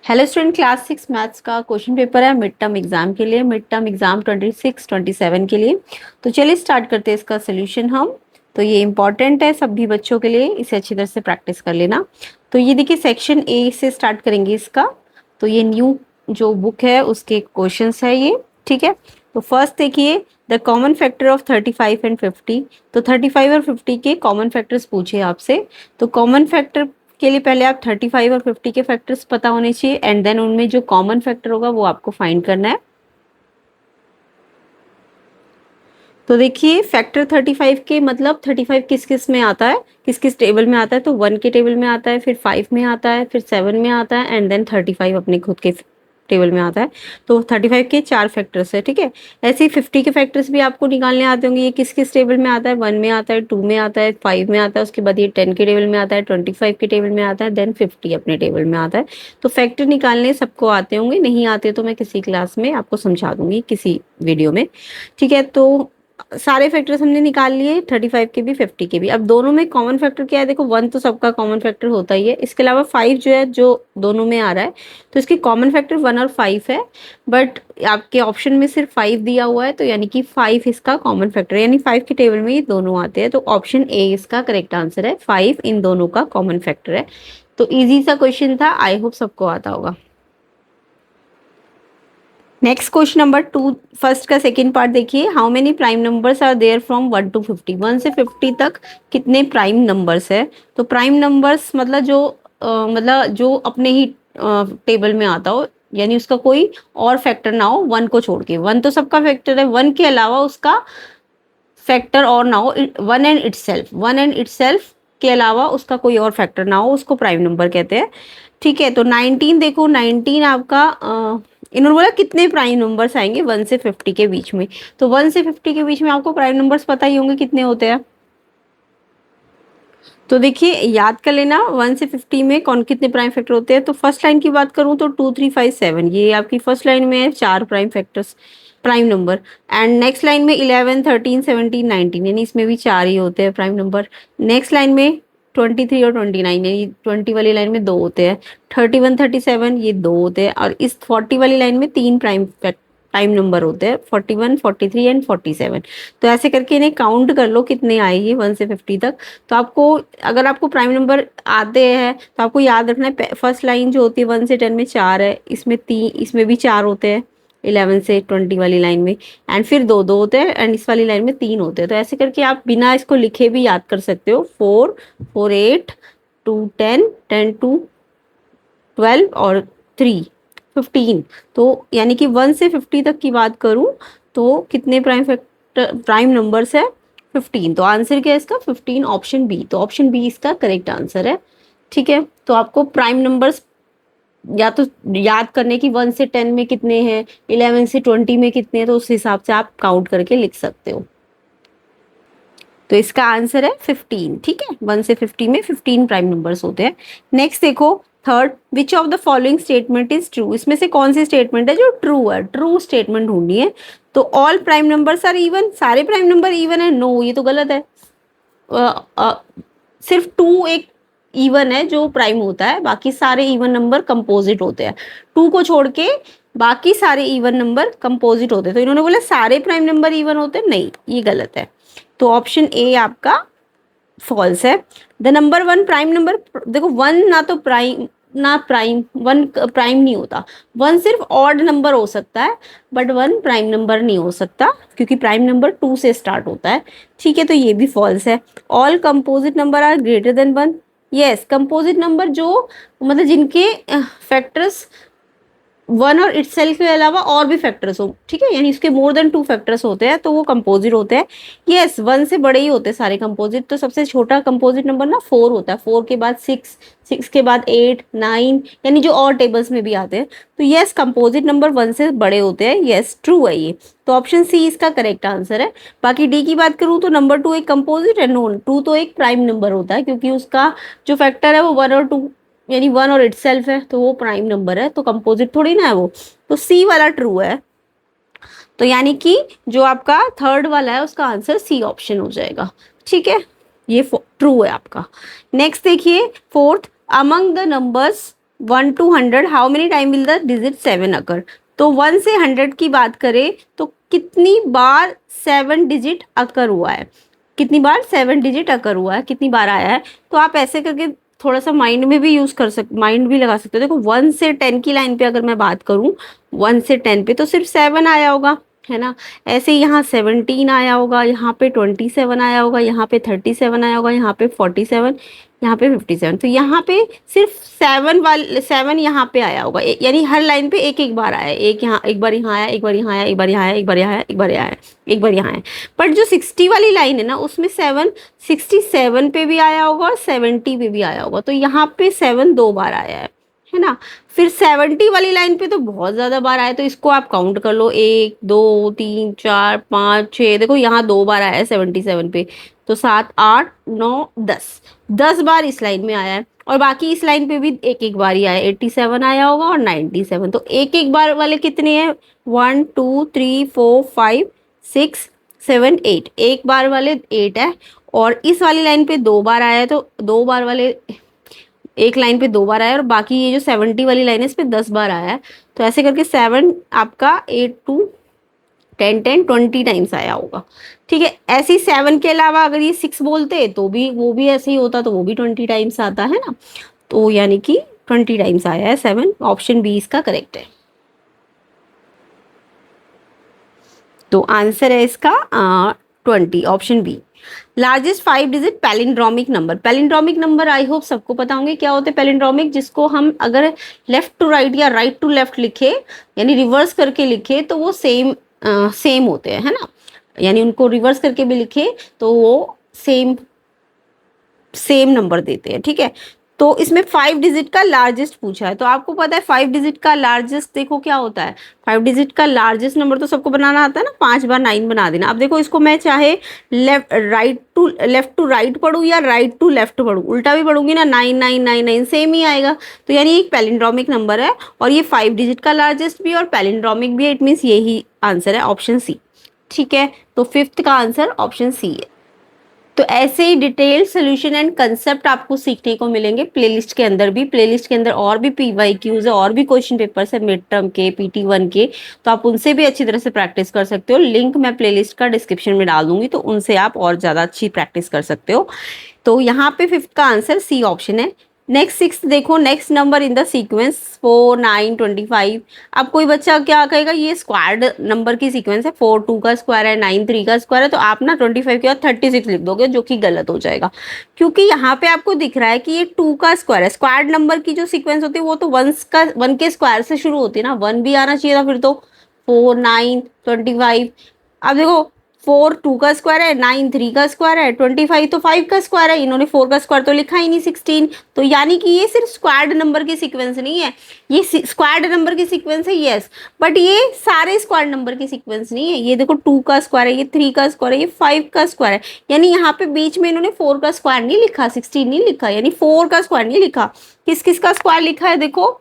Hello student, class 6 maths का question paper है mid term exam के लिए, मिड टर्म एग्जाम 26-27 के लिए। तो चलिए स्टार्ट करते हैं इसका सोल्यूशन हम। तो ये इंपॉर्टेंट है सभी बच्चों के लिए, इसे अच्छी तरह से प्रैक्टिस कर लेना। तो ये देखिए सेक्शन ए से स्टार्ट करेंगे इसका। तो ये न्यू जो बुक है उसके क्वेश्चंस है ये, ठीक है। तो फर्स्ट देखिए, the common factor of 35 and 50। तो 35 और 50 के कॉमन फैक्टर्स पूछे आपसे। तो कॉमन फैक्टर के लिए पहले आप 35 और 50 के फैक्टर्स पता होने चाहिए एंड देन उनमें जो कॉमन फैक्टर होगा वो आपको फाइंड करना है। तो देखिए फैक्टर 35 के मतलब 35 किस किस में आता है, किस किस टेबल में आता है। तो 1 के टेबल में आता है, फिर 5 में आता है, फिर 7 में आता है एंड देन 35 अपने खुद के टेबल में आता है। तो 35 के 4 फैक्टर्स है, ठीक है। ऐसे ही 50 के फैक्टर्स भी आपको निकालने आते होंगे। ये किस किस टेबल में आता है, 1 में आता है, 2 में आता है, 5 में आता है, उसके बाद ये 10 के टेबल में आता है, 25 के टेबल में आता है, देन 50 अपने टेबल में आता है। तो फैक्टर निकालने सबको आते होंगे, नहीं आते तो मैं किसी क्लास में आपको समझा दूंगी किसी वीडियो में, ठीक है। तो सारे फैक्टर्स हमने निकाल लिए, 35 के भी 50 के भी। अब दोनों में कॉमन फैक्टर क्या है, देखो 1 तो सबका कॉमन फैक्टर होता ही है, इसके अलावा 5 जो है जो दोनों में आ रहा है तो इसकी कॉमन फैक्टर 1 और 5 है। बट आपके ऑप्शन में सिर्फ 5 दिया हुआ है, तो यानी कि 5 इसका कॉमन फैक्टर है, यानी 5 के टेबल में ये दोनों आते हैं। तो ऑप्शन ए इसका करेक्ट आंसर है, 5 इन दोनों का कॉमन फैक्टर है। तो इजी सा क्वेश्चन था, आई होप सबको आता होगा। नेक्स्ट क्वेश्चन नंबर 2, फर्स्ट का सेकंड पार्ट देखिए। How many prime numbers are there from 1 to 50। 1 से 50 तक कितने प्राइम नंबर्स है। तो प्राइम नंबर्स मतलब जो अपने ही टेबल में आता हो, यानी उसका कोई और फैक्टर ना हो 1 को छोड़ के। 1 तो सबका फैक्टर है, 1 के अलावा उसका फैक्टर और ना हो। 1 एंड इटसेल्फ के अलावा उसका कोई और फैक्टर ना हो, उसको प्राइम नंबर कहते हैं, ठीक है। तो 19 देखो, 19 आपका इन्होंने बोला कितने प्राइम नंबर्स आएंगे 1 से 50 के बीच में। तो 1 से 50 के बीच में आपको प्राइम नंबर्स पता ही होंगे कितने होते हैं। तो देखिए याद कर लेना 1 से 50 में कौन कितने प्राइम फैक्टर होते हैं। तो फर्स्ट लाइन की बात करूं तो 2 3 5 7, ये आपकी फर्स्ट लाइन में है 4 prime factors, prime number. And next line में 11 13 17 19, यानी इसमें भी 4 ही होते हैं प्राइम नंबर। नेक्स्ट लाइन में 23 और 29, यानी 20 वाली लाइन में 2 होते हैं। 31 37 ये 2 होते हैं, और इस 40 वाली लाइन में 3 प्राइम नंबर होते हैं, 41 43 एंड 47। तो ऐसे करके इन्हें काउंट कर लो कितने आए ये 1 से 50 तक। तो आपको अगर आपको प्राइम नंबर आते हैं तो आपको याद रखना है, फर्स्ट लाइन जो होती है 1 से 10 में 4 है, इसमें 3, इसमें भी 4 होते हैं 11 से 20 वाली लाइन में, एंड फिर 2 2 होते हैं, एंड इस वाली लाइन में 3 होते हैं। तो ऐसे करके आप बिना इसको लिखे भी याद कर सकते हो। 4 4 8 2 10 10 2 12 और 3 15। तो यानी कि 1 से 50 तक की बात करूं तो कितने प्राइम नंबर्स है 15। तो आंसर क्या है इसका 15, ऑप्शन बी। तो ऑप्शन बी इसका करेक्ट आंसर है, ठीक है। तो आपको प्राइम नंबर्स या तो याद करने की 1 से 10 में कितने हैं, 11 से 20 में कितने हैं, तो उस हिसाब से आप काउंट करके लिख सकते हो। तो इसका आंसर है 15, ठीक है। 1 से 50 में 15 प्राइम नंबर्स होते हैं। नेक्स्ट देखो third, which of the following statement is true. इसमें से कौन सी स्टेटमेंट है जो ट्रू है, ट्रू स्टेटमेंट ढूंढनी है। तो all prime numbers are even, सारे प्राइम नंबर इवन है, नो ये तो गलत है। सिर्फ 2 एक इवन है जो प्राइम होता है, बाकी सारे इवन नंबर कंपोजिट होते हैं। 2 को छोड़ के बाकी सारे इवन नंबर कंपोजिट होते हैं। तो इन्होंने बोला सारे प्राइम नंबर इवन होते हैं, नहीं ये गलत है। तो ऑप्शन ए आपका फॉल्स है। द नंबर 1 प्राइम नंबर, देखो 1 ना तो प्राइम ना प्राइम, 1 प्राइम नहीं होता। 1 सिर्फ ऑड नंबर हो सकता है, बट 1 प्राइम नंबर नहीं हो सकता, क्योंकि प्राइम नंबर 2 से स्टार्ट होता है, ठीक है। तो ये भी फॉल्स है। All composite number are greater than 1। Yes, composite number जो मतलब जिनके फैक्टर्स 1 और इटसेल्फ के अलावा और भी फैक्टर्स हो, ठीक है, यानी इसके मोर देन 2 फैक्टर्स होते हैं तो वो कंपोजिट होते हैं। यस, 1 से बड़े ही होते हैं सारे कंपोजिट। तो सबसे छोटा कंपोजिट नंबर ना 4 होता है, 4 के बाद 6, 6 के बाद 8 9, यानी जो और टेबल्स में भी आते हैं। तो यस, कंपोजिट नंबर 1 से बड़े होते हैं, यस ट्रू है ये। तो ऑप्शन सी इसका करेक्ट आंसर है। बाकी डी की बात करूँ तो नंबर 2 एक कंपोजिट है, नो 2 तो एक प्राइम नंबर होता है, क्योंकि उसका जो फैक्टर है वो 1 और 2, यानी 1 और इटसेल्फ है, तो वो प्राइम नंबर है, तो कंपोजिट थोड़ी ना है वो। तो सी वाला ट्रू है। तो यानी कि जो आपका थर्ड वाला है उसका आंसर सी ऑप्शन हो जाएगा, ठीक है, ये ट्रू है आपका। नेक्स्ट देखिए fourth, among the numbers 1 to 100 how many time will the digit 7 अकर। तो 1 से 100 की बात करें तो कितनी बार 7 डिजिट अकर हुआ है, कितनी बार 7 डिजिट अकर हुआ है, कितनी बार आया है। तो आप ऐसे करके थोड़ा सा माइंड में भी यूज कर सकते, माइंड भी लगा सकते हो। देखो 1 से 10 की लाइन पे अगर मैं बात करूं, 1 से 10 पे तो सिर्फ 7 आया होगा, है ना। ऐसे ही यहाँ 17 आया होगा, यहाँ पे 27 आया होगा, यहाँ पे 37 आया होगा, यहाँ पे 47, यहाँ पे 57। तो यहाँ पे सिर्फ 7 यहाँ पे आया होगा, यानी हर लाइन पे एक एक बार आया है। एक यहाँ, एक बार यहाँ आया, एक बार यहाँ आया, एक बार यहाँ आया, एक बार यहाँ आया, एक बार यहाँ आया, एक बार यहाँ आया। बट जो 60 वाली लाइन है ना, उसमें 67 पे भी आया होगा और 70 पे भी आया होगा। तो यहाँ पे 7 2 बार आया है ना। फिर 70 वाली लाइन पे तो बहुत ज्यादा बार आया, तो इसको आप काउंट कर लो, 1 2 3 4 5 6। देखो यहाँ 2 बार आया है 77 पे, तो 7 8 9 10 बार इस लाइन में आया है। और बाकी इस लाइन पे भी एक एक बार ही आया, 87 आया होगा और 97। तो एक एक बार वाले कितने हैं, 1 2 3 4 5 6 7 8, एक बार वाले 8 है। और इस वाली लाइन पे 2 बार आया है, तो 2 बार वाले एक लाइन पे 2 बार आया, और बाकी ये जो 70 वाली लाइन है इस पे 10 बार आया है। तो ऐसे करके 7 आपका 8 टू 10 10 20 टाइम्स आया होगा। ठीक है, ऐसे ही 7 के अलावा अगर ये 6 बोलते तो भी वो भी ऐसे ही होता, तो वो भी 20 टाइम्स आता है ना। तो यानी कि 20 टाइम्स आया है 7। ऑप्शन बी इसका करेक्ट है। तो आंसर है इसका 20, option B. Largest 5 digit palindromic number. Palindromic number I hope सबको पता होंगे क्या होते हैं पैलिंड्रोमिक, जिसको हम अगर लेफ्ट टू राइट या राइट टू लेफ्ट लिखे, यानी रिवर्स करके लिखे, तो वो सेम होते हैं, है ना। यानी उनको रिवर्स करके भी लिखे तो वो सेम सेम नंबर देते हैं। ठीक है, तो इसमें 5 डिजिट का लार्जेस्ट पूछा है। तो आपको पता है 5 डिजिट का लार्जेस्ट देखो क्या होता है। 5 डिजिट का लार्जेस्ट नंबर तो सबको बनाना आता है ना, 5 बार 9 बना देना। अब देखो इसको मैं चाहे लेफ्ट टू राइट पढ़ूँ या राइट टू लेफ्ट पढ़ूँ, उल्टा भी पढ़ूंगी ना, 9 9 9 9 सेम ही आएगा। तो यानी एक पैलिंड्रोमिक नंबर है और ये 5 डिजिट का लार्जेस्ट भी और पैलिंड्रोमिक भी है। इट मीन्स यही आंसर है, ऑप्शन सी। ठीक है, तो 5th का आंसर ऑप्शन सी है। तो ऐसे ही डिटेल्ड सोल्यूशन एंड कंसेप्ट आपको सीखने को मिलेंगे प्लेलिस्ट के अंदर भी। प्लेलिस्ट के अंदर और भी PYQs है, और भी क्वेश्चन पेपर्स है मिड टर्म के, PT1 के, तो आप उनसे भी अच्छी तरह से प्रैक्टिस कर सकते हो। लिंक मैं प्लेलिस्ट का डिस्क्रिप्शन में डाल दूंगी, तो उनसे आप और ज़्यादा अच्छी प्रैक्टिस कर सकते हो। तो यहाँ पे 5th का आंसर सी ऑप्शन है। नेक्स्ट 6th देखो, next number in the sequence 4 9 25। अब कोई बच्चा क्या कहेगा, ये स्क्वायर्ड नंबर की सीक्वेंस है, 4 2 का स्क्वायर है, 9 3 का स्क्वायर है, तो आप ना 25 के बाद 36 लिख दोगे, जो कि गलत हो जाएगा। क्योंकि यहाँ पे आपको दिख रहा है कि ये 2 का स्क्वायर है। स्क्वायर्ड नंबर की जो सीक्वेंस होती है वो तो 1 के स्क्वायर से शुरू होती है ना, 1 भी आना चाहिए था फिर तो। 4 9 25। अब देखो 4 2 का स्क्वायर है, 9 3 का स्क्वायर है, 25 तो 5 का स्क्वायर है, इन्होंने 4 का स्क्वायर तो लिखा ही नहीं 16। तो यानी कि ये सिर्फ स्क्वायर्ड नंबर की सीक्वेंस नहीं है, ये स्क्वायर्ड नंबर की सीक्वेंस है, यस, बट ये सारे स्क्वायर्ड नंबर की सीक्वेंस नहीं है। ये देखो 2 का स्क्वायर है, ये 3 का स्क्वायर है, ये 5 का स्क्वायर है, यानी यहाँ पे बीच में इन्होंने 4 का स्क्वायर नहीं लिखा, 16 नहीं लिखा, यानी 4 का स्क्वायर नहीं लिखा। किस किस का स्क्वायर लिखा है देखो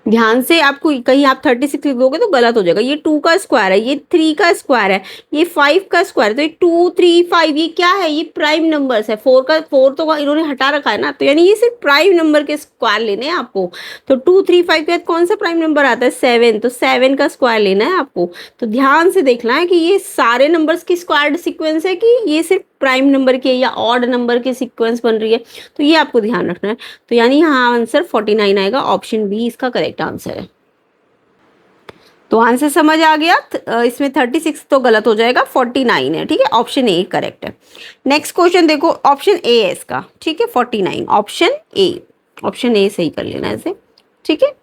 ध्यान से। आपको कहीं आप 36 लिख दोगे तो गलत हो जाएगा। ये 2 का स्क्वायर है, ये 3 का स्क्वायर है, ये 5 का स्क्वायर है, तो ये 2 3 5 ये क्या है, ये प्राइम नंबर्स है। 4 तो इन्होंने हटा रखा है ना, तो यानी ये सिर्फ प्राइम नंबर के स्क्वायर लेने हैं आपको। तो 2 3 5 के बाद कौन सा प्राइम नंबर आता है, 7, तो 7 का स्क्वायर लेना है आपको। तो ध्यान से देखना है कि ये सारे नंबर्स की स्क्वायर्ड सीक्वेंस है कि ये सिर्फ प्राइम नंबर के या ऑड नंबर की सीक्वेंस बन रही है, तो ये आपको ध्यान रखना है। तो यानी यहाँ आंसर 49 आएगा, ऑप्शन बी इसका करेक्ट आंसर है। तो आंसर समझ आ गया। इसमें 36 तो गलत हो जाएगा, 49 है। ठीक है, ऑप्शन ए करेक्ट है। नेक्स्ट क्वेश्चन देखो, ऑप्शन ए है इसका। ठीक है, 49 ऑप्शन ए सही कर लेना ऐसे। ठीक है,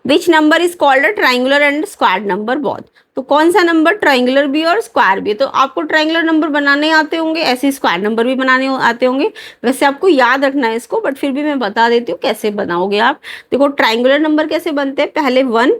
which number is called a triangular and square number both. तो कौन सा नंबर ट्राइंगुलर भी और स्क्वायर भी है। तो आपको ट्राइंगुलर नंबर बनाने आते होंगे, ऐसे स्क्वायर नंबर भी बनाने आते होंगे। वैसे आपको याद रखना है इसको, बट फिर भी मैं बता देती हूँ कैसे बनाओगे आप। देखो ट्राइंगुलर नंबर कैसे बनते हैं, पहले 1,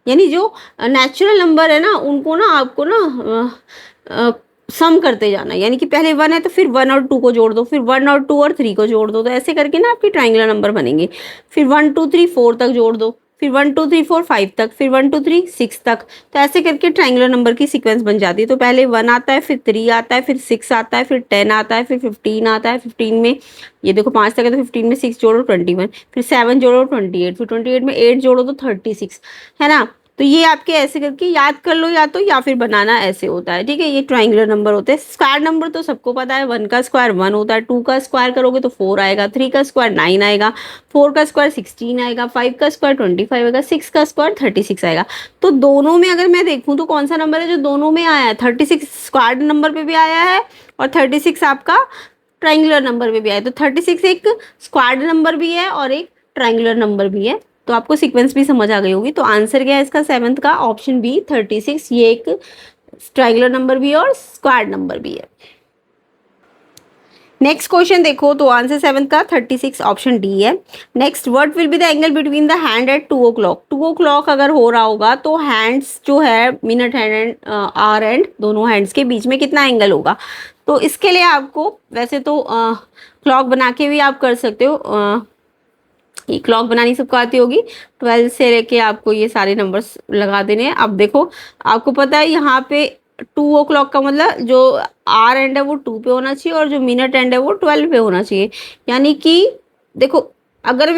यानी जो नेचुरल नंबर है ना उनको ना आपको ना सम करते जाना, यानी कि पहले 1 है तो फिर 1 और 2 को जोड़ दो, फिर 1 और 2 और 3 को जोड़ दो, तो ऐसे करके ना आपके ट्राइंगुलर नंबर बनेंगे। फिर 1 2 3 4 तक जोड़ दो, फिर 1 2 3 4 5 तक, फिर 1 2 3 6 तक। तो ऐसे करके ट्रायंगुलर नंबर की सीक्वेंस बन जाती है। तो पहले 1 आता है, फिर 3 आता है, फिर 6 आता है, फिर 10 आता है, फिर 15 आता है। 15 में ये देखो 5 तक है, तो 15 में 6 जोड़ो 21, फिर 7 जोड़ो 28, फिर 28 में 8 जोड़ो तो 36, है ना। तो ये आपके ऐसे करके याद कर लो, या तो या फिर बनाना ऐसे होता है, ठीक है। ये ट्रायंगुलर नंबर होते हैं। स्क्वायर नंबर तो सबको पता है, 1 का स्क्वायर 1 होता है, 2 का स्क्वायर करोगे तो 4 आएगा, 3 का स्क्वायर 9 आएगा, 4 का स्क्वायर 16 आएगा, 5 का स्क्वायर 25 आएगा, 6 का स्क्वायर 36 आएगा। तो दोनों में अगर मैं देखूं तो कौन सा नंबर है जो दोनों में आया है? 36 स्क्वायर नंबर पे भी आया है और 36 आपका ट्रायंगुलर नंबर पे भी आया है। तो 36 एक स्क्वायर नंबर भी है और एक ट्रायंगुलर नंबर भी है। तो आपको सीक्वेंस भी समझ आ गई होगी। तो आंसर क्या है इसका 7th का? Option B 36। ये एक ट्रायंगुलर नंबर भी है और स्क्वायर नंबर भी है। नेक्स्ट क्वेश्चन देखो, तो आंसर 7th का 36 ऑप्शन डी है। Next, what will be the angle between the hand eight 2 o'clock? 2 o'clock अगर हो रहा होगा तो हैंड्स जो है, minute hand and our and, दोनों हैंड्स के बीच में कितना एंगल होगा? तो इसके लिए आपको वैसे तो क्लॉक बना के भी आप कर सकते हो। ये क्लॉक बनानी सबको आती होगी। 12 से लेके आपको ये सारे नंबर्स लगा देने हैं। अब देखो, आपको पता है यहाँ पे 2 o'clock का मतलब जो आर एंड है वो 2 पे होना चाहिए और जो मिनट एंड है वो 12 पे होना चाहिए। यानी कि देखो, अगर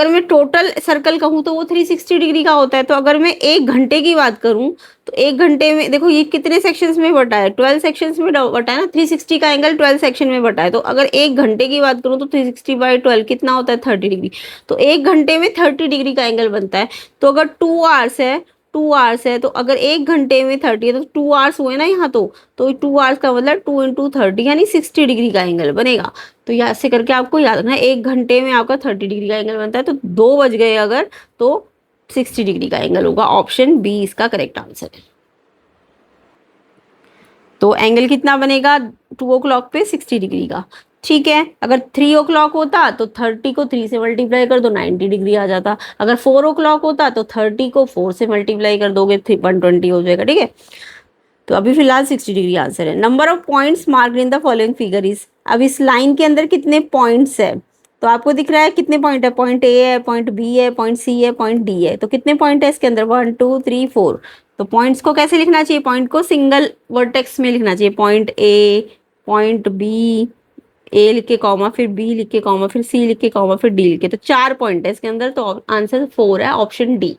मैं टोटल सर्कल कहूँ तो वो 360 डिग्री का होता है। तो अगर मैं 1 घंटे की बात करूँ तो 1 घंटे में देखो ये कितने सेक्शंस में बटा है? 12 सेक्शंस में बटा है ना। 360 का एंगल 12 सेक्शन में बटा है। तो अगर 1 घंटे की बात करूँ तो 360/12 कितना होता है? 30 डिग्री। तो 1 घंटे में 30 डिग्री का एंगल बनता है। तो अगर 2 आवर्स है तो अगर 1 घंटे में 30 है तो 2 आवर्स हुए ना यहाँ। तो 2 आवर्स का मतलब 2 × 30 यानी 60 डिग्री का एंगल बनेगा। तो ऐसे करके आपको याद रखना है, 1 घंटे में आपका 30 डिग्री का एंगल बनता है। तो 2 बज गए अगर, तो 60 डिग्री का एंगल होगा। ऑप्शन बी इसका करेक्ट आंसर है। तो एंगल कितना बनेगा 2 o'clock पे? 60 डिग्री का। ठीक है, अगर 3 o'clock होता तो 30 को 3 से मल्टीप्लाई कर दो, 90 डिग्री आ जाता। अगर 4 o'clock होता तो 30 को 4 से मल्टीप्लाई कर दोगे, 120 हो जाएगा। ठीक है, तो अभी फिलहाल 60 डिग्री आंसर है। Number of points marked in the following figure is. अब इस लाइन के अंदर कितने पॉइंट्स है? तो आपको दिख रहा है कितने पॉइंट है? पॉइंट ए है, पॉइंट बी है, पॉइंट सी है, पॉइंट डी है। तो कितने पॉइंट है इसके अंदर? 1 2 3 4। तो पॉइंट्स को कैसे लिखना चाहिए? पॉइंट को सिंगल वर्टेक्स में लिखना चाहिए। पॉइंट ए, पॉइंट बी, ए लिख के कॉमा, फिर बी लिख के कॉमा, फिर सी लिख के कॉमा, फिर डी लिख के। तो 4 पॉइंट है इसके अंदर। तो आंसर 4 है, ऑप्शन डी।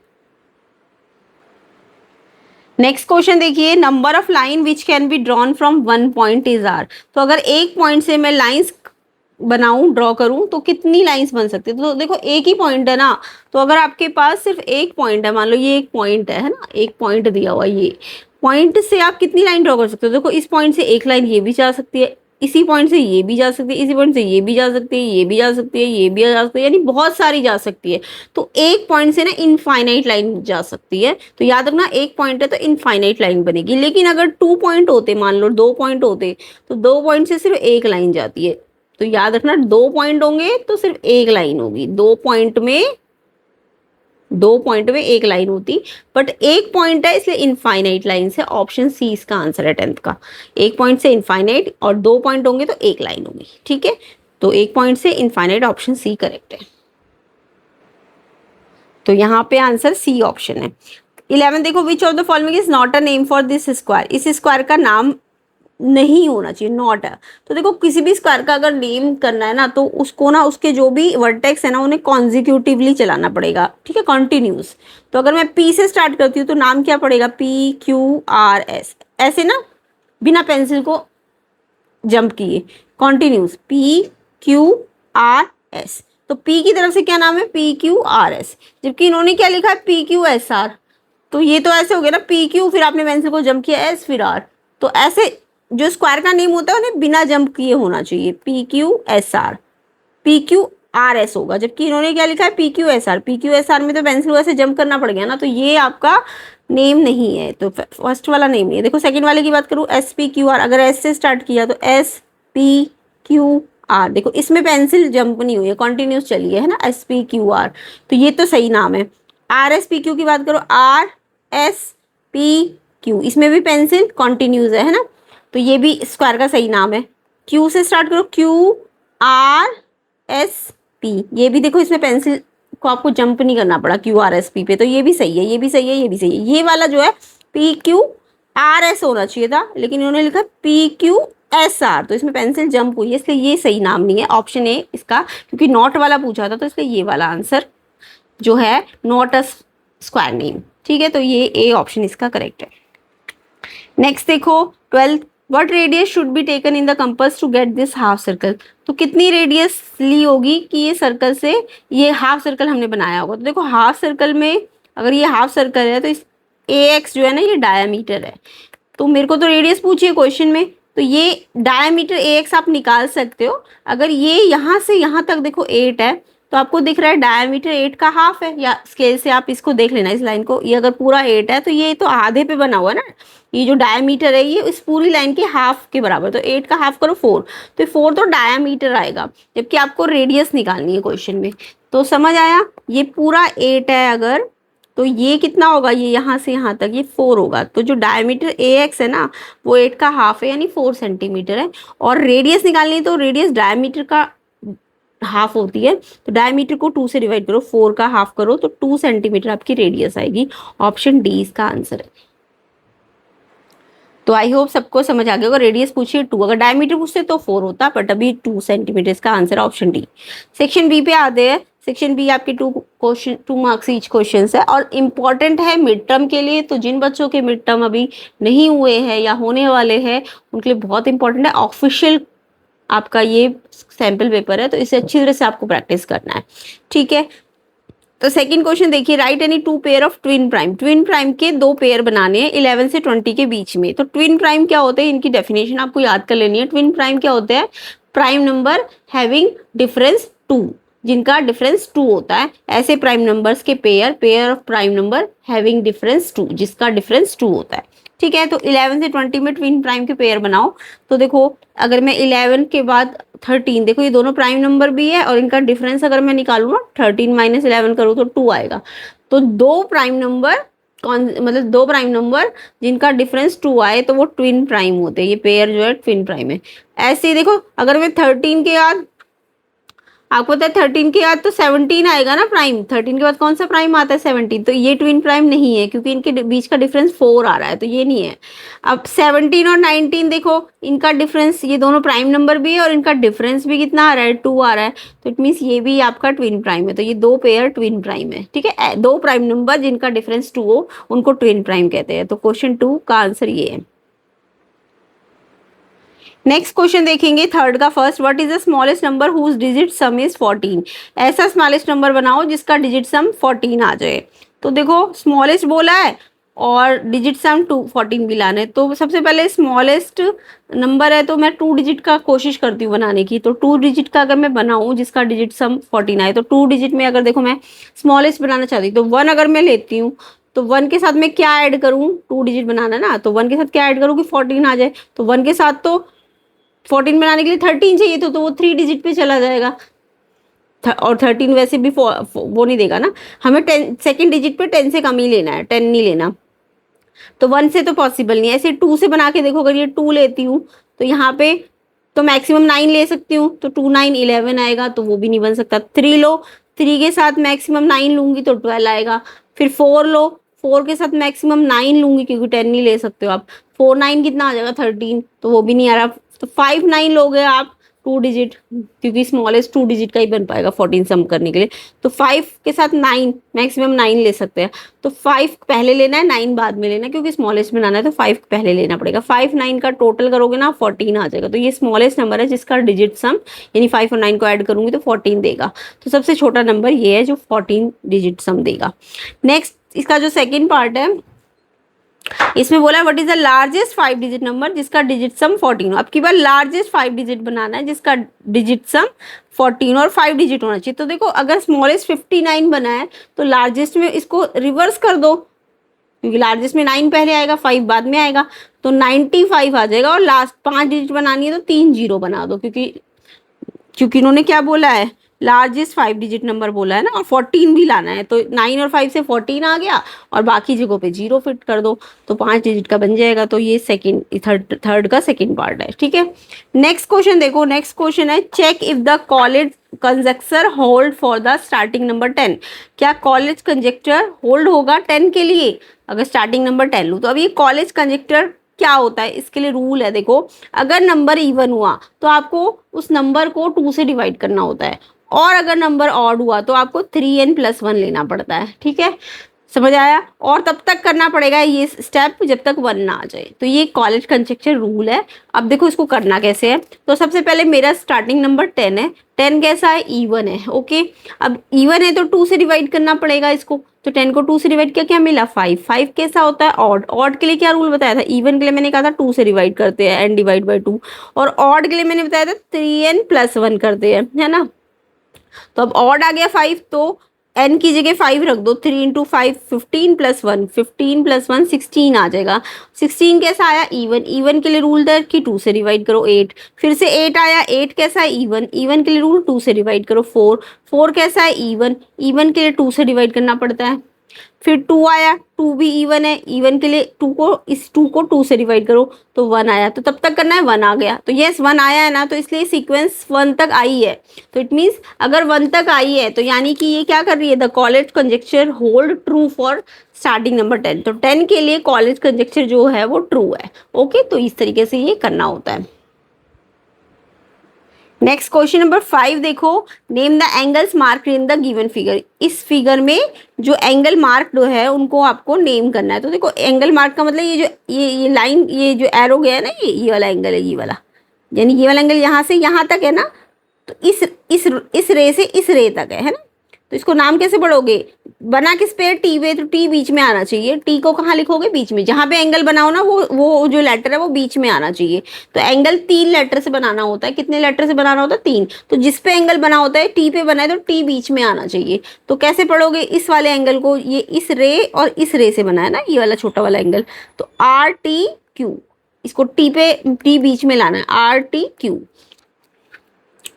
नेक्स्ट क्वेश्चन देखिए, number of line which can be drawn from 1 point is are. तो अगर एक पॉइंट से मैं लाइंस बनाऊं, ड्रॉ करूं, तो कितनी लाइंस बन सकती है? तो देखो एक ही पॉइंट है ना। तो अगर आपके पास सिर्फ एक पॉइंट है, मान लो ये एक पॉइंट है ना, एक पॉइंट दिया हुआ, ये पॉइंट से आप कितनी लाइन ड्रॉ कर सकते हो? देखो इस पॉइंट से एक लाइन ये भी जा सकती है, इसी पॉइंट से ये भी जा सकती है, इसी पॉइंट से ये भी जा सकती है, ये भी जा सकती है, ये भी जा सकती है, यानी बहुत सारी जा सकती है। तो एक पॉइंट से ना इनफाइनाइट लाइन जा सकती है। तो याद रखना, एक पॉइंट है तो इनफाइनाइट लाइन बनेगी। लेकिन अगर 2 पॉइंट होते, मान लो 2 पॉइंट होते, तो 2 पॉइंट से सिर्फ एक लाइन जाती है। तो याद रखना, 2 पॉइंट होंगे तो सिर्फ एक लाइन होगी। 2 पॉइंट में एक लाइन होती, बट एक पॉइंट है इसलिए इनफाइनाइट लाइन से। ऑप्शन सी इसका आंसर है 10th का। एक पॉइंट से इनफाइनाइट और 2 पॉइंट होंगे तो एक लाइन होगी। ठीक है, तो एक पॉइंट से इनफाइनाइट, ऑप्शन सी करेक्ट है। तो यहाँ पे आंसर सी ऑप्शन है। 11 देखो, which of the following is not a name for this square. इस स्क्वायर का नाम नहीं होना चाहिए, नॉट है। तो देखो किसी भी स्क्वायर का अगर नेम करना है ना, तो उसको ना उसके जो भी वर्टेक्स है ना उन्हें कॉन्जिक्यूटिवली चलाना पड़ेगा। ठीक है, कॉन्टिन्यूस। तो अगर मैं पी से स्टार्ट करती हूँ तो नाम क्या पड़ेगा? पी क्यू आर एस, ऐसे ना, बिना पेंसिल को जंप किए, continuous P Q R S. तो पी की तरफ से क्या नाम है? P Q R S. जबकि इन्होंने क्या लिखा है? P Q S R. तो ये तो ऐसे हो गया ना, पी क्यू, फिर आपने पेंसिल को जंप किया, एस फिर आर। तो ऐसे जो स्क्वायर का नेम होता है उन्हें बिना जंप किए होना चाहिए, P Q S R, P Q R S होगा। जबकि इन्होंने क्या लिखा है? P Q S R. P Q S R में तो पेंसिल को ऐसे जंप करना पड़ गया ना, तो ये आपका नेम नहीं है। तो फर्स्ट वाला नेम नहीं है। देखो सेकंड वाले की बात करूँ, एस पी क्यू आर, अगर एस से स्टार्ट किया तो एस पी क्यू आर। देखो इसमें पेंसिल जंप नहीं हुई है, कॉन्टिन्यूस चली है ना, एस पी क्यू आर। तो ये तो सही नाम है। आर एस पी क्यू की बात करो, आर एस पी क्यू, इसमें भी पेंसिल कॉन्टिन्यूस है ना, तो ये भी स्क्वायर का सही नाम है। क्यू से स्टार्ट करो, क्यू आर एस पी, ये भी देखो इसमें पेंसिल को आपको जंप नहीं करना पड़ा QRSP पे, तो ये भी सही है, ये भी सही है, ये भी सही है। ये वाला जो है PQRS होना चाहिए था, लेकिन इन्होंने लिखा PQSR, तो इसमें पेंसिल जंप हुई है, इसलिए ये सही नाम नहीं है, ऑप्शन ए इसका, क्योंकि नॉट वाला पूछा था तो इसलिए ये वाला आंसर जो है नॉट अ स्क्वायर नेम। ठीक है, तो ये ए ऑप्शन इसका करेक्ट है। नेक्स्ट देखो 12th, what radius should be taken in the compass to get this half circle. तो कितनी रेडियस ली होगी कि ये सर्कल से ये हाफ सर्कल हमने बनाया होगा। तो देखो हाफ सर्कल में अगर ये हाफ सर्कल है तो इस AX जो है ना ये डायामीटर है, तो मेरे को तो रेडियस पूछिए क्वेश्चन में, तो ये डायामीटर AX आप निकाल सकते हो। अगर ये यहाँ से यहाँ तक देखो 8 है, तो आपको दिख रहा है डायमीटर 8 का हाफ है, या स्केल से आप इसको देख लेना इस लाइन को, ये अगर पूरा 8 है तो ये तो आधे पे बना हुआ है ना, ये जो डायमीटर है ये इस पूरी लाइन के हाफ के बराबर, तो 8 का हाफ करो 4, तो 4 तो डायमीटर आएगा, जबकि आपको रेडियस निकालनी है क्वेश्चन में। तो समझ आया, ये पूरा 8 है अगर, तो ये कितना होगा, ये यहाँ से यहाँ तक ये 4 होगा, तो जो डायमीटर AX है ना वो 8 का हाफ है यानी 4 सेंटीमीटर है। और रेडियस निकालनी है तो रेडियस डायमीटर का हाफ होती है, तो डायमीटर को 2 से डिवाइड करो, 4 का हाफ करो तो 2 सेंटीमीटर आपकी रेडियस आएगी। ऑप्शन डी इसका आंसर है। तो आई होप सबको समझ आ गया होगा। रेडियस पूछिए 2, अगर डायमीटर पूछते तो 4 होता, बट अभी 2 सेंटीमीटर इसका answer option D. Section B पे आते हैं। सेक्शन बी आपके 2 मार्क्स ईच क्वेश्चन है और इम्पॉर्टेंट है मिड टर्म के लिए। तो जिन बच्चों के मिड टर्म अभी नहीं हुए हैं या होने वाले हैं उनके लिए बहुत इंपॉर्टेंट है। ऑफिशियल आपका ये सैंपल पेपर है, तो इसे अच्छी तरह से आपको प्रैक्टिस करना है। ठीक है, तो सेकंड क्वेश्चन देखिए, right any 2 pair of twin prime. Twin prime के 2 पेयर बनाने हैं 11 से 20 के बीच में। तो ट्विन प्राइम क्या होते हैं, इनकी डेफिनेशन आपको याद कर लेनी है। ट्विन प्राइम क्या होते हैं, प्राइम नंबर हैविंग डिफरेंस 2, जिनका डिफरेंस 2 होता है, ऐसे प्राइम नंबर्स के pair of prime number having difference 2, जिसका डिफरेंस 2 होता है। ठीक है, तो 11 से 20 में ट्विन प्राइम के पेयर बनाओ। तो देखो अगर मैं 11 के बाद 13, देखो ये दोनों प्राइम नंबर भी है और इनका डिफरेंस अगर मैं निकालूँ ना 13 माइनस 11 करूँ तो 2 आएगा। तो दो प्राइम नंबर मतलब 2 प्राइम नंबर जिनका डिफरेंस 2 आए तो वो ट्विन प्राइम होते हैं, ये पेयर जो है ट्विन प्राइम है। ऐसे ही देखो अगर मैं 13 के बाद, आपको पता है 13 के बाद तो 17 आएगा ना प्राइम, 13 के बाद कौन सा प्राइम आता है 17, तो ये ट्विन प्राइम नहीं है क्योंकि इनके बीच का डिफरेंस 4 आ रहा है, तो ये नहीं है। अब 17 और 19 देखो इनका डिफरेंस, ये दोनों प्राइम नंबर भी है और इनका डिफरेंस भी कितना आ रहा है, 2 आ रहा है, तो इट मीन्स ये भी आपका ट्विन प्राइम है। तो ये 2 पेयर ट्विन प्राइम है। ठीक है, 2 प्राइम नंबर जिनका डिफरेंस 2 हो उनको ट्विन प्राइम कहते हैं। तो क्वेश्चन 2 का आंसर ये है। नेक्स्ट क्वेश्चन देखेंगे थर्ड का first, what is the smallest number whose digit sum is 14। ऐसा स्मॉलेस्ट नंबर बनाओ जिसका डिजिट सम 14 आ जाए। तो देखो स्मॉलेस्ट बोला है और डिजिट सम 14 भी लाना है, तो सबसे पहले स्मॉलेस्ट नंबर है तो मैं 2 डिजिट का कोशिश करती हूँ बनाने की। तो 2 डिजिट का अगर मैं बनाऊँ जिसका डिजिट सम 14 आए, तो 2 डिजिट में अगर देखो मैं स्मॉलेस्ट बनाना चाहती हूँ तो 1 अगर मैं लेती हूँ तो 1 के साथ मैं क्या ऐड करूँ, 2 डिजिट बनाना ना, तो 1 के साथ क्या ऐड करूँ कि 14 आ जाए। तो 1 के साथ तो 14 बनाने के लिए 13 चाहिए, तो वो 3 डिजिट पे चला जाएगा और 13 वैसे भी वो नहीं देगा ना, हमें 10 सेकेंड डिजिट पे 10 से कम ही लेना है, 10 नहीं लेना। तो 1 से तो पॉसिबल नहीं है। ऐसे 2 से बना के देखो, अगर ये 2 लेती हूँ तो यहाँ पे तो मैक्सिमम 9 ले सकती हूँ, तो 2 9 11 आएगा, तो वो भी नहीं बन सकता। 3 लो, 3 के साथ मैक्सिमम 9 लूंगी तो 12 आएगा। फिर 4 लो, 4 के साथ मैक्सिमम 9 लूंगी क्योंकि 10 नहीं ले सकते हो आप, 4 9 कितना आ जाएगा 13, तो वो भी नहीं आ रहा। तो 5 9 लोगे आप 2 डिजिट, क्योंकि स्मॉलेस्ट 2 डिजिट का ही बन पाएगा 14 सम करने के लिए। तो 5 के साथ 9 मैक्सिमम 9 ले सकते हैं, तो 5 पहले लेना है 9 बाद में लेना है, क्योंकि स्मॉलेस्ट बनाना है तो 5 पहले लेना पड़ेगा। 5 9 का टोटल करोगे ना 14 आ जाएगा। तो ये स्मॉलेस्ट नंबर है जिसका डिजिट सम यानी 5 और 9 को ऐड करूंगी तो 14 देगा। तो सबसे छोटा नंबर ये है जो 14 डिजिट सम देगा। नेक्स्ट इसका जो सेकेंड पार्ट है इसमें बोला what is the largest 5 digit number जिसका डिजिट सम 14 हो। अब की बार लार्जेस्ट 5 डिजिट बनाना है जिसका डिजिट सम 14 और 5 डिजिट होना चाहिए। तो देखो अगर स्मॉलेस्ट 59 बना है तो लार्जेस्ट में इसको रिवर्स कर दो, क्योंकि लार्जेस्ट में 9 पहले आएगा 5 बाद में आएगा, तो 95 आ जाएगा। और लास्ट 5 डिजिट बनानी है तो 3 0 बना दो, क्योंकि इन्होंने क्या बोला है लार्जेस्ट 5 डिजिट नंबर बोला है ना, और 14 भी लाना है, तो 9 और 5 से 14 आ गया, और बाकी जगहों पे 0 फिट कर दो, तो 5 डिजिट का बन जाएगा। तो ये सेकंड थर्ड का सेकंड पार्ट है, ठीक है। नेक्स्ट क्वेश्चन देखो, नेक्स्ट क्वेश्चन है check if the Collatz conjecture hold for the starting number 10। क्या कॉलेज कंजक्टर होल्ड होगा 10 के लिए, अगर स्टार्टिंग नंबर 10 लूँ तो। अब ये कॉलेज कंजक्टर क्या होता है, इसके लिए रूल है देखो, अगर नंबर इवन हुआ तो आपको उस नंबर को 2 से डिवाइड करना होता है, और अगर नंबर ऑड हुआ तो आपको 3n+1 लेना पड़ता है, ठीक है, समझ आया। और तब तक करना पड़ेगा ये स्टेप जब तक 1 ना आ जाए, तो ये कॉलेज कंजक्टर रूल है। अब देखो इसको करना कैसे है, तो सबसे पहले मेरा स्टार्टिंग नंबर 10 है, 10 कैसा है, इवन है, ओके। अब इवन है तो 2 से डिवाइड करना पड़ेगा इसको, तो 10 को 2 से डिवाइड किया, क्या मिला 5। 5 कैसा होता है, ऑड। ऑड के लिए क्या रूल बताया था, इवन के लिए मैंने कहा था 2 से डिवाइड करते हैं, n/2, और ऑड के लिए मैंने बताया था 3n+1 करते हैं, है ना। तो अब ऑड आ गया 5, तो n की जगह 5 रख दो, 3 × 5 15+1, 15+1 16 आ जाएगा। 16 कैसा आया, इवन। इवन के लिए रूल था कि 2 से डिवाइड करो, 8। फिर से 8 आया, 8 कैसा है, इवन। इवन के लिए रूल 2 से डिवाइड करो, 4। 4 कैसा है, इवन। इवन के लिए 2 से डिवाइड करना पड़ता है। फिर 2 आया, 2 भी इवन है, इवन के लिए 2 को 2 से डिवाइड करो, तो 1 आया, तो तब तक करना है, 1 आ गया, तो यस 1 आया है ना, तो इसलिए सीक्वेंस 1 तक आई है। तो इट मीन्स अगर 1 तक आई है तो यानी कि ये क्या कर रही है, the college conjuncture hold true for starting number 10, तो 10 के लिए कॉलेज कंजक्चर जो है वो ट्रू है, ओके। तो इस तरीके से ये करना होता है। नेक्स्ट क्वेश्चन नंबर 5 देखो, name the angles mark in the given figure. इस फिगर में जो एंगल मार्क जो है उनको आपको नेम करना है। तो देखो एंगल मार्क का मतलब ये जो ये लाइन, ये जो एरो गया है ना, ये वाला एंगल है, ये वाला, यानी ये वाला एंगल यहाँ से यहाँ तक है ना, तो इस रे से इस रे तक है ना। तो इसको नाम कैसे पढ़ोगे, बना किस पे, टी पे, तो टी बीच में आना चाहिए। टी को कहाँ लिखोगे, बीच में, जहाँ पे एंगल बनाओ ना वो जो लेटर है वो बीच में आना चाहिए। तो एंगल 3 लेटर से बनाना होता है, कितने लेटर से बनाना होता है, 3। तो जिस पे एंगल बना होता है, टी पे बना है, तो टी बीच में आना चाहिए। तो कैसे पढ़ोगे, इस वाले एंगल को, ये इस रे और इस रे से बना है ना, ये वाला छोटा वाला एंगल, तो RTQ, इसको टी बीच में लाना है, RTQ।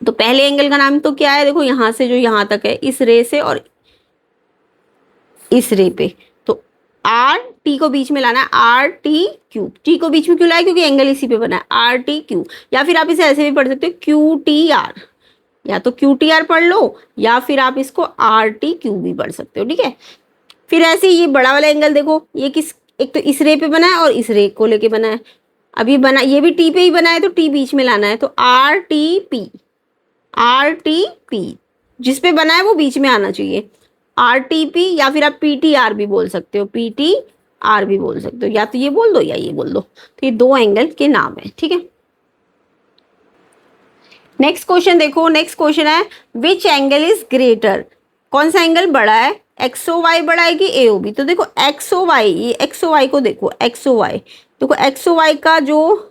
तो पहले एंगल का नाम तो क्या है, देखो यहाँ से जो यहाँ तक है, इस रे से और इस रे पे, तो आर टी को बीच में लाना है, RTQ। टी को बीच में क्यों लाया, क्योंकि एंगल इसी पे बना है, RTQ। या फिर आप इसे ऐसे भी पढ़ सकते हो, QTR, या तो QTR पढ़ लो, या फिर आप इसको RTQ भी पढ़ सकते हो, ठीक है। फिर ऐसे ये बड़ा वाला एंगल देखो, ये किस, एक तो इस रे पे बना है और इस रे को लेके बना है। अब ये बना, ये भी टी पे ही बना है, तो टी बीच में लाना है, तो RTP, जिस पे बना है वो बीच में आना चाहिए, RTP। या फिर आप PTR भी बोल सकते हो, PTR भी बोल सकते हो, या तो ये बोल दो या ये बोल दो। तो ये 2 एंगल के नाम है, ठीक है। नेक्स्ट क्वेश्चन देखो, नेक्स्ट क्वेश्चन है विच एंगल इज ग्रेटर, कौन सा एंगल बड़ा है, XOY बड़ा है कि AOB। तो देखो XOY, ये XOY को देखो, XOY देखो, XOY का जो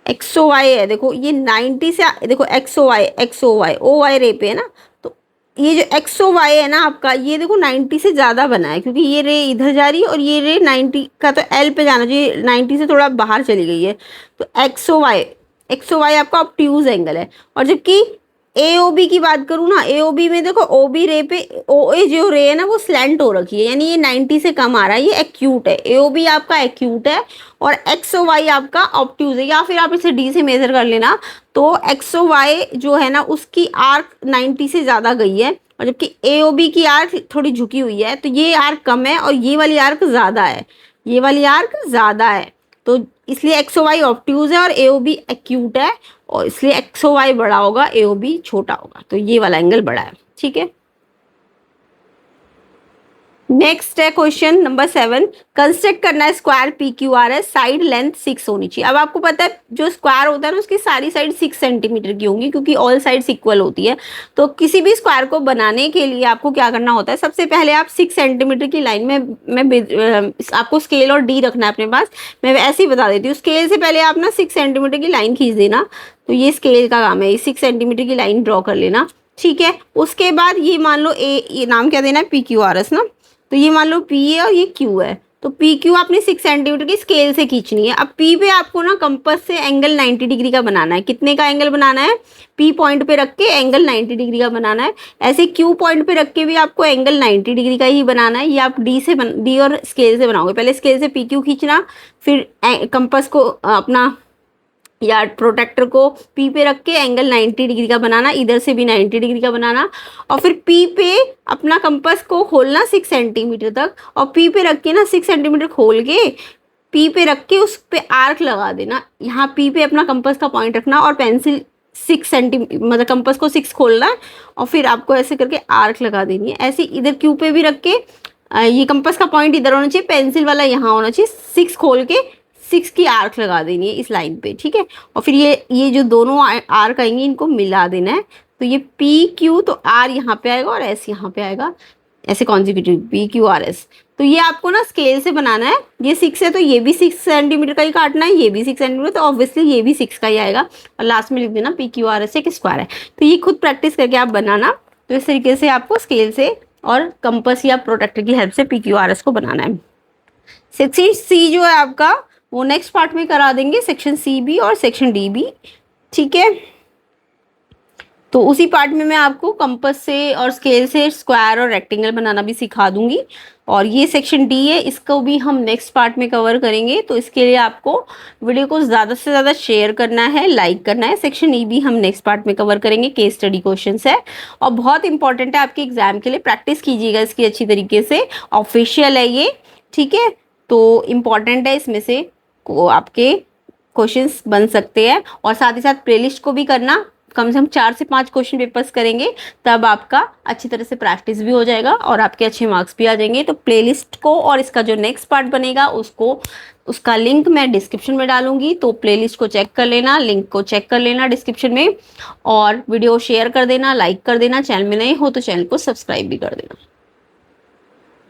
XOY है, देखो ये 90 से, देखो XOY OY रे पे है ना, तो ये जो XOY है ना आपका, ये देखो 90 से ज़्यादा बना है, क्योंकि ये रे इधर जा रही है और ये रे 90 का तो L पे जाना चाहिए, 90 से थोड़ा बाहर चली गई है। तो XOY आपका ऑब्ट्यूज एंगल है। और जबकि AOB की बात करूँ ना, AOB में देखो OB रे पे, OA जो रे है ना वो स्लैंट हो रखी है, यानी ये 90 से कम आ रहा है, ये एक्यूट है। AOB आपका एक्यूट है और XOY आपका ऑब्ट्यूज है, या फिर आप इसे D से मेजर कर लेना। तो XOY जो है ना उसकी आर्क 90 से ज़्यादा गई है, और जबकि AOB की आर्क थोड़ी झुकी हुई है, तो ये आर्क कम है और ये वाली आर्क ज़्यादा है, ये वाली आर्क ज़्यादा है। तो इसलिए XOY ऑब्ट्यूज है और AOB एक्यूट है, और इसलिए XOY बड़ा होगा, AOB छोटा होगा। तो ये वाला एंगल बड़ा है, ठीक है। नेक्स्ट है क्वेश्चन नंबर 7, कंस्ट्रक्ट करना है स्क्वायर PQRS, साइड लेंथ 6 होनी चाहिए। अब आपको पता है जो स्क्वायर होता है ना उसकी सारी साइड 6 सेंटीमीटर की होंगी, क्योंकि ऑल साइड्स इक्वल होती है। तो किसी भी स्क्वायर को बनाने के लिए आपको क्या करना होता है, सबसे पहले आप 6 सेंटीमीटर की लाइन में आपको स्केल और D रखना है अपने पास। मैं ऐसे ही बता देती हूँ, स्केल से पहले आप ना 6 सेंटीमीटर की लाइन खींच देना, तो ये स्केल का काम है, ये 6 सेंटीमीटर की लाइन ड्रॉ कर लेना, ठीक है। उसके बाद ये मान लो ये नाम क्या देना है, PQRS ना, तो ये मान लो P है और ये Q है, तो पी क्यू आपने 6 सेंटीमीटर की स्केल से खींचनी है। अब पी पे आपको ना कंपास से एंगल 90 डिग्री का बनाना है। कितने का एंगल बनाना है? पी पॉइंट पे रख के एंगल 90 डिग्री का बनाना है। ऐसे क्यू पॉइंट पे रख के भी आपको एंगल 90 डिग्री का ही बनाना है। ये आप डी और स्केल से बनाओगे। पहले स्केल से पी क्यू खींचना, फिर कंपास को अपना या प्रोटेक्टर को पी पे रख के एंगल 90 डिग्री का बनाना, इधर से भी 90 डिग्री का बनाना, और फिर पी पे अपना कंपास को खोलना 6 सेंटीमीटर तक, और पी पे रख के ना 6 सेंटीमीटर खोल के पी पे रख के उस पे आर्क लगा देना। यहाँ पी पे अपना कंपास का पॉइंट रखना और पेंसिल 6 सेंटीमीटर मतलब कंपास को 6 खोलना है और फिर आपको ऐसे करके आर्क लगा देनी है। ऐसे इधर क्यू पे भी रख के ये कंपास का पॉइंट इधर होना चाहिए, पेंसिल वाला यहाँ होना चाहिए, 6 खोल के 6 की आर्क लगा देनी है इस लाइन पे, ठीक है। और फिर ये जो दोनों आर्क आएंगे इनको मिला देना है। तो ये पी क्यू, तो आर यहाँ पे आएगा और एस यहाँ पे आएगा, ऐसे consecutive P Q R S. तो ये आपको ना स्केल से बनाना है। ये 6 है तो ये भी 6 सेंटीमीटर का ही काटना है, ये भी 6 सेंटीमीटर, तो ऑब्वियसली ये भी 6 का ही आएगा। और लास्ट में लिख देना पी क्यू आर एस एक स्क्वायर है। तो ये खुद प्रैक्टिस करके आप बनाना। तो इस तरीके से आपको स्केल से और कंपास या प्रोटेक्टर की हेल्प से पी क्यू आर एस को बनाना है। सेक्शन सी जो है आपका वो नेक्स्ट पार्ट में करा देंगे, सेक्शन सी भी और सेक्शन डी भी, ठीक है। तो उसी पार्ट में मैं आपको कंपास से और स्केल से स्क्वायर और रेक्टेंगल बनाना भी सिखा दूंगी। और ये सेक्शन डी है, इसको भी हम नेक्स्ट पार्ट में कवर करेंगे। तो इसके लिए आपको वीडियो को ज़्यादा से ज़्यादा शेयर करना है, लाइक करना है। सेक्शन ई भी हम नेक्स्ट पार्ट में कवर करेंगे, केस स्टडी क्वेश्चंस है और बहुत इंपॉर्टेंट है आपके एग्जाम के लिए। प्रैक्टिस कीजिएगा इसकी अच्छी तरीके से, ऑफिशियल है ये, ठीक है। तो इम्पॉर्टेंट है, इसमें से को आपके क्वेश्चंस बन सकते हैं। और साथ ही साथ प्लेलिस्ट को भी करना, कम से कम 4 से 5 क्वेश्चन पेपर्स करेंगे, तब आपका अच्छी तरह से प्रैक्टिस भी हो जाएगा और आपके अच्छे मार्क्स भी आ जाएंगे। तो प्लेलिस्ट को और इसका जो नेक्स्ट पार्ट बनेगा उसका लिंक मैं डिस्क्रिप्शन में डालूंगी। तो प्लेलिस्ट को चेक कर लेना, लिंक को चेक कर लेना डिस्क्रिप्शन में, और वीडियो शेयर कर देना, लाइक कर देना। चैनल में नए हो तो चैनल को सब्सक्राइब भी कर देना।